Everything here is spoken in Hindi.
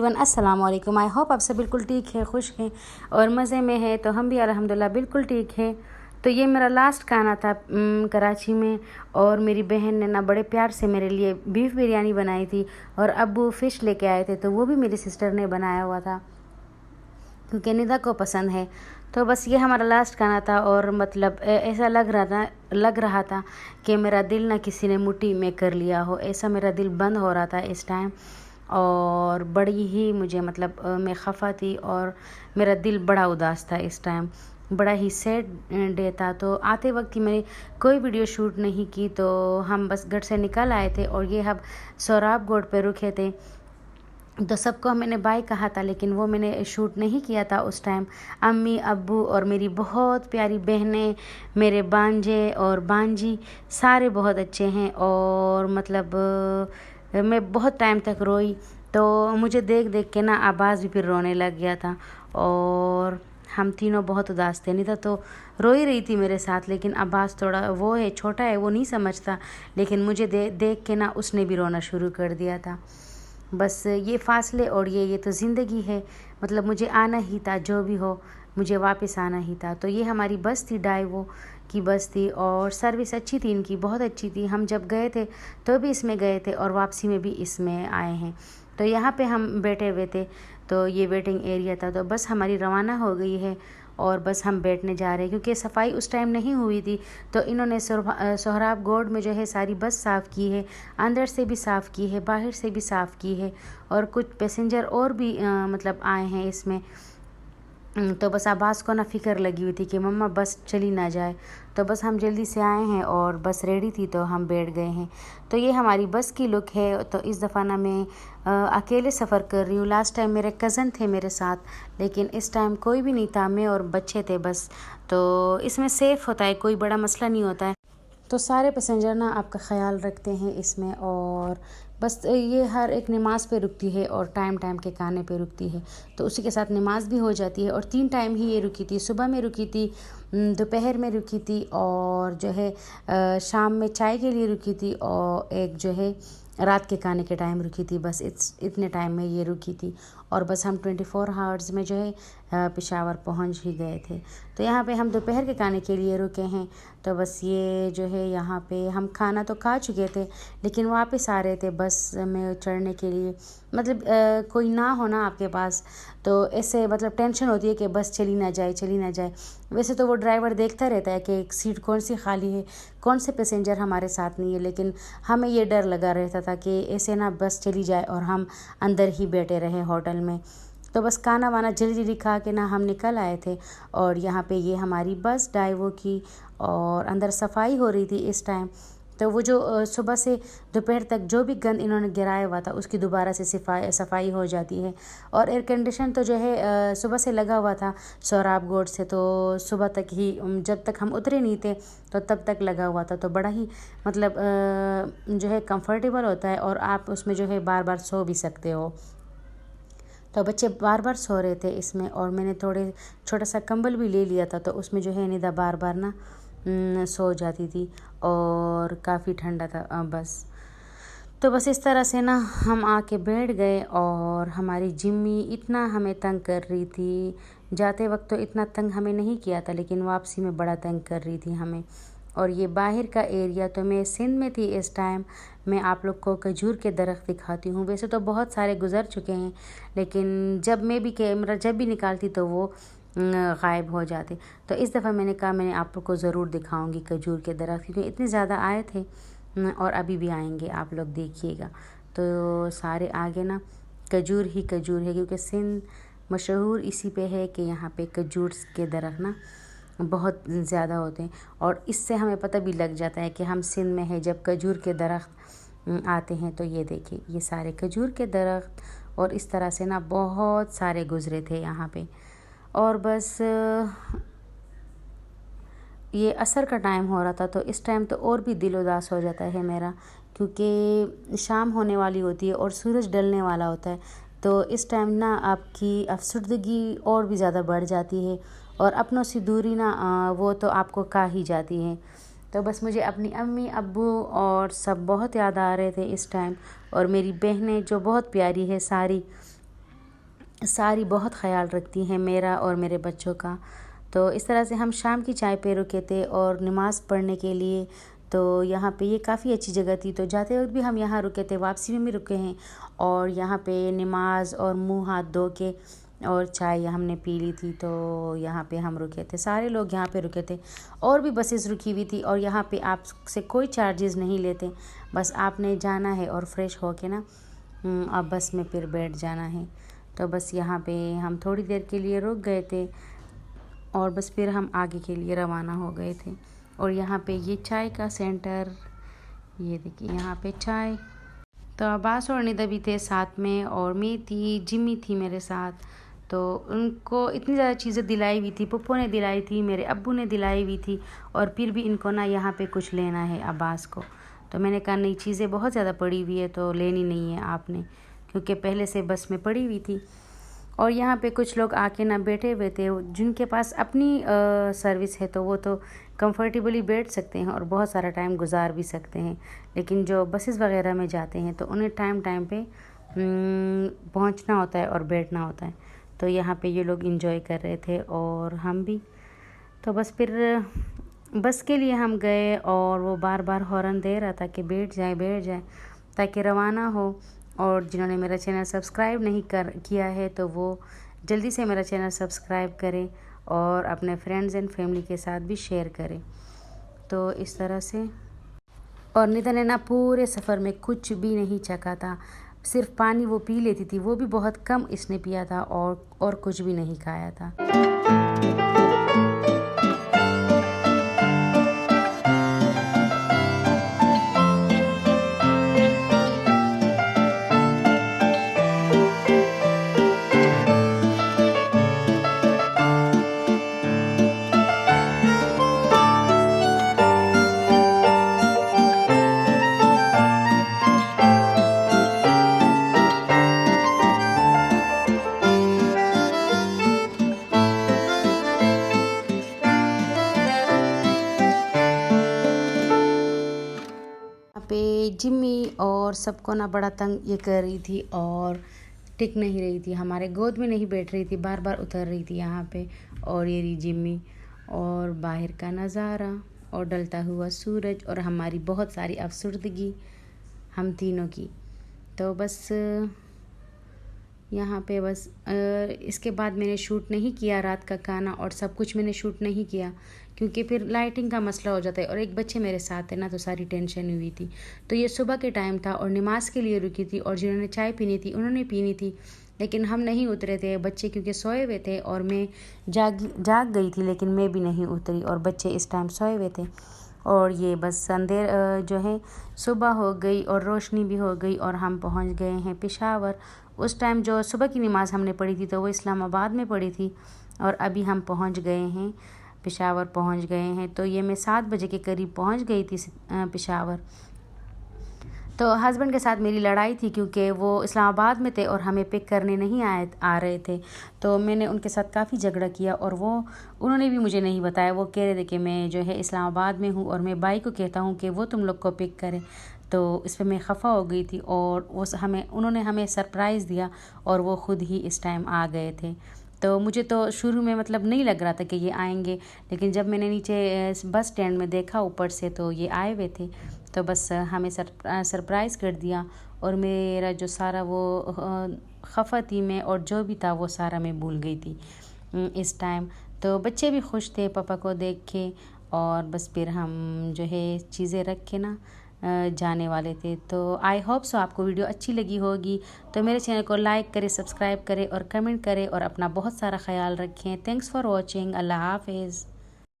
एवरीवन, अस्सलाम वालेकुम। आई होप आप सब बिल्कुल ठीक है, खुश हैं और मज़े में है। तो हम भी अल्हम्दुलिल्लाह बिल्कुल ठीक है। तो ये मेरा लास्ट खाना था कराची में, और मेरी बहन ने ना बड़े प्यार से मेरे लिए बीफ बिरयानी बनाई थी, और अब्बू फ़िश लेके आए थे, तो वो भी मेरी सिस्टर ने बनाया हुआ था क्योंकि निदा को पसंद है। तो बस ये हमारा लास्ट खाना था, और मतलब ऐसा लग रहा था कि मेरा दिल ना किसी ने मुट्ठी में कर लिया हो, ऐसा मेरा दिल बंद हो रहा था इस टाइम। और बड़ी ही मुझे मतलब मैं खफा थी, और मेरा दिल बड़ा उदास था इस टाइम, बड़ा ही सैड डे था। तो आते वक्त ही मैंने कोई वीडियो शूट नहीं की, तो हम बस घर से निकल आए थे, और ये हम सोहराब गोड पे रुके थे। तो सबको मैंने बाय कहा था, लेकिन वो मैंने शूट नहीं किया था उस टाइम। अम्मी, अब्बू और मेरी बहुत प्यारी बहनें, मेरे बांजे और बांजी सारे बहुत अच्छे हैं, और मतलब मैं बहुत टाइम तक रोई। तो मुझे देख देख के ना आबाज़ भी फिर रोने लग गया था, और हम तीनों बहुत उदास थे। नहीं तो रो ही रही थी मेरे साथ, लेकिन अब्बास थोड़ा वो है, छोटा है, वो नहीं समझता, लेकिन मुझे देख के ना उसने भी रोना शुरू कर दिया था। बस ये फ़ासले और ये तो ज़िंदगी है, मतलब मुझे आना ही था, जो भी हो मुझे वापस आना ही था। तो ये हमारी बस थी, डाइवो की बस थी, और सर्विस अच्छी थी इनकी, बहुत अच्छी थी। हम जब गए थे तो भी इसमें गए थे, और वापसी में भी इसमें आए हैं। तो यहाँ पे हम बैठे हुए थे, तो ये वेटिंग एरिया था। तो बस हमारी रवाना हो गई है, और बस हम बैठने जा रहे हैं, क्योंकि सफाई उस टाइम नहीं हुई थी। तो इन्होंने सोहराब गोड में जो है सारी बस साफ़ की है, अंदर से भी साफ़ की है, बाहर से भी साफ़ की है, और कुछ पैसेंजर और भी मतलब आए हैं इसमें। तो बस अब्बास को ना फ़िक्र लगी हुई थी कि मम्मा बस चली ना जाए। तो बस हम जल्दी से आए हैं, और बस रेडी थी तो हम बैठ गए हैं। तो ये हमारी बस की लुक है। तो इस दफ़ा ना मैं अकेले सफ़र कर रही हूँ। लास्ट टाइम मेरे कज़न थे मेरे साथ, लेकिन इस टाइम कोई भी नहीं था, मैं और बच्चे थे बस। तो इसमें सेफ़ होता है, कोई बड़ा मसला नहीं होता है। तो सारे पैसेंजर ना आपका ख़्याल रखते हैं इसमें, और बस ये हर एक नमाज़ पे रुकती है, और टाइम टाइम के खाने पे रुकती है। तो उसी के साथ नमाज भी हो जाती है। और 3 टाइम ही ये रुकी थी, सुबह में रुकी थी, दोपहर में रुकी थी, और जो है शाम में चाय के लिए रुकी थी, और एक जो है रात के खाने के टाइम रुकी थी। बस इतने टाइम में ये रुकी थी, और बस हम 24 आवर्स में जो है पेशावर पहुंच ही गए थे। तो यहाँ पे हम दोपहर के खाने के लिए रुके हैं। तो बस ये जो है यहाँ पे हम खाना तो खा चुके थे, लेकिन वापस आ रहे थे बस में चढ़ने के लिए। मतलब कोई ना हो ना आपके पास, तो ऐसे मतलब टेंशन होती है कि बस चली ना जाए, चली ना जाए। वैसे तो वो ड्राइवर देखता रहता है कि एक सीट कौन सी खाली है, कौन से पैसेंजर हमारे साथ नहीं है, लेकिन हमें ये डर लगा रहता था कि ऐसे ना बस चली जाए और हम अंदर ही बैठे रहे होटल में। तो बस खाना वाना जल्दी जल्दी खा के ना हम निकल आए थे। और यहाँ पे ये हमारी बस डाइवो की, और अंदर सफाई हो रही थी इस टाइम। तो वो जो सुबह से दोपहर तक जो भी गंद इन्होंने गिराया हुआ था, उसकी दोबारा से सफाई हो जाती है। और एयर कंडीशन तो जो है सुबह से लगा हुआ था सोहराब गोड से, तो सुबह तक ही, जब तक हम उतरे नहीं थे तो तब तक लगा हुआ था। तो बड़ा ही मतलब जो है कंफर्टेबल होता है, और आप उसमें जो है बार बार सो भी सकते हो। तो बच्चे बार बार सो रहे थे इसमें, और मैंने थोड़े छोटा सा कंबल भी ले लिया था, तो उसमें जो है निदा बार बार ना सो जाती थी, और काफ़ी ठंडा था बस। तो बस इस तरह से ना हम आके बैठ गए, और हमारी जिम्मी इतना हमें तंग कर रही थी। जाते वक्त तो इतना तंग हमें नहीं किया था, लेकिन वापसी में बड़ा तंग कर रही थी हमें। और ये बाहर का एरिया, तो मैं सिंध में थी इस टाइम। मैं आप लोग को खजूर के दरख्त दिखाती हूँ। वैसे तो बहुत सारे गुज़र चुके हैं, लेकिन जब मैं भी कैमरा जब भी निकालती तो वो गायब हो जाते। तो इस दफ़ा मैंने कहा मैं आप लोग को ज़रूर दिखाऊंगी खजूर के दरख्त, क्योंकि इतने ज़्यादा आए थे, और अभी भी आएंगे, आप लोग देखिएगा। तो सारे आगे ना खजूर ही खजूर है, क्योंकि सिंध मशहूर इसी पे है कि यहाँ पे खजूर के दरख्त ना बहुत ज़्यादा होते हैं। और इससे हमें पता भी लग जाता है कि हम सिंध में हैं जब खजूर के दरख्त आते हैं। तो ये देखिए, ये सारे खजूर के दरख्त, और इस तरह से ना बहुत सारे गुज़रे थे यहाँ पे। और बस ये असर का टाइम हो रहा था, तो इस टाइम तो और भी दिल उदास हो जाता है मेरा, क्योंकि शाम होने वाली होती है और सूरज ढलने वाला होता है। तो इस टाइम ना आपकी अफसरदगी और भी ज़्यादा बढ़ जाती है, और अपनों से दूरी ना वो तो आपको खा ही जाती है। तो बस मुझे अपनी अम्मी, अब्बू और सब बहुत याद आ रहे थे इस टाइम, और मेरी बहनें जो बहुत प्यारी है सारी, सारी बहुत ख्याल रखती हैं मेरा और मेरे बच्चों का। तो इस तरह से हम शाम की चाय पे रुके थे और नमाज़ पढ़ने के लिए। तो यहाँ पे ये काफ़ी अच्छी जगह थी, तो जाते वक्त भी हम यहाँ रुके थे, वापसी में भी रुके हैं। और यहाँ पे नमाज और मुंह हाथ धो के और चाय हमने पी ली थी। तो यहाँ पे हम रुके थे, सारे लोग यहाँ पे रुके थे। और भी बसेस रुकी हुई थी और यहाँ पे आपसे कोई चार्जेस नहीं लेते, बस आपने जाना है और फ्रेश हो के ना अब बस में फिर बैठ जाना है। तो बस यहाँ पे हम थोड़ी देर के लिए रुक गए थे और बस फिर हम आगे के लिए रवाना हो गए थे। और यहाँ पे ये चाय का सेंटर, ये देखिए यहाँ पे चाय। तो अब्बास और निदा भी थे साथ में और मैं थी, जिम्मी थी मेरे साथ। तो उनको इतनी ज़्यादा चीज़ें दिलाई हुई थी, पप्पू ने दिलाई थी, मेरे अब्बू ने दिलाई हुई थी, और फिर भी इनको ना यहाँ पे कुछ लेना है अब्बास को। तो मैंने कहा नहीं, चीज़ें बहुत ज़्यादा पड़ी हुई है तो लेनी नहीं है आपने, क्योंकि पहले से बस में पड़ी हुई थी। और यहाँ पे कुछ लोग आके ना बैठे हुए थे, जिनके पास अपनी सर्विस है तो वो तो कंफर्टेबली बैठ सकते हैं और बहुत सारा टाइम गुजार भी सकते हैं। लेकिन जो बसेस वगैरह में जाते हैं तो उन्हें टाइम टाइम पे पहुँचना होता है और बैठना होता है। तो यहाँ पे ये लोग इंजॉय कर रहे थे और हम भी। तो बस फिर बस के लिए हम गए और वो बार बार हॉर्न दे रहा था कि बैठ जाए ताकि रवाना हो। और जिन्होंने मेरा चैनल सब्सक्राइब नहीं किया है तो वो जल्दी से मेरा चैनल सब्सक्राइब करें और अपने फ्रेंड्स एंड फैमिली के साथ भी शेयर करें। तो इस तरह से। और निदा ने ना पूरे सफ़र में कुछ भी नहीं चखा था, सिर्फ पानी वो पी लेती थी, वो भी बहुत कम इसने पिया था और कुछ भी नहीं खाया था। पे जिम्मी और सबको ना बड़ा तंग ये कर रही थी और टिक नहीं रही थी, हमारे गोद में नहीं बैठ रही थी, बार बार उतर रही थी यहाँ पे। और ये रही जिम्मी और बाहर का नज़ारा और ढलता हुआ सूरज और हमारी बहुत सारी अफसरदगी हम तीनों की। तो बस यहाँ पे बस इसके बाद मैंने शूट नहीं किया रात का खाना और सब कुछ मैंने शूट नहीं किया, क्योंकि फिर लाइटिंग का मसला हो जाता है और एक बच्चे मेरे साथ है ना, तो सारी टेंशन हुई थी। तो ये सुबह के टाइम था और नमाज के लिए रुकी थी और जिन्होंने चाय पीनी थी उन्होंने पीनी थी, लेकिन हम नहीं उतरे थे, बच्चे क्योंकि सोए हुए थे और मैं जाग गई थी, लेकिन मैं भी नहीं उतरी और बच्चे इस टाइम सोए हुए थे। और ये बस अंधेर जो है सुबह हो गई और रोशनी भी हो गई और हम पहुंच गए हैं पेशावर। उस टाइम जो सुबह की नमाज़ हमने पढ़ी थी तो वो इस्लामाबाद में पढ़ी थी और अभी हम पहुंच गए हैं पेशावर पहुंच गए हैं। तो ये मैं 7 बजे के करीब पहुंच गई थी पेशावर। तो हस्बैंड के साथ मेरी लड़ाई थी क्योंकि वो इस्लामाबाद में थे और हमें पिक करने नहीं आ रहे थे। तो मैंने उनके साथ काफ़ी झगड़ा किया और उन्होंने भी मुझे नहीं बताया। वो कह रहे थे कि मैं जो है इस्लामाबाद में हूँ और मैं भाई को कहता हूँ कि वो तुम लोग को पिक करें। तो इस पर मैं खफ़ा हो गई थी और उन्होंने हमें सरप्राइज़ दिया और वो ख़ुद ही इस टाइम आ गए थे। तो मुझे तो शुरू में मतलब नहीं लग रहा था कि ये आएंगे, लेकिन जब मैंने नीचे बस स्टैंड में देखा ऊपर से तो ये आए हुए थे। तो बस हमें सरप्राइज़ कर दिया और मेरा जो सारा वो खफ़ा थी मैं और जो भी था वो सारा मैं भूल गई थी इस टाइम। तो बच्चे भी खुश थे पापा को देख के और बस फिर हम जो है चीज़ें रख के ना जाने वाले थे। तो आई होप सो आपको वीडियो अच्छी लगी होगी। तो मेरे चैनल को लाइक करें, सब्सक्राइब करें और कमेंट करें और अपना बहुत सारा ख्याल रखें। Thanks for watching. अल्लाह हाफिज़।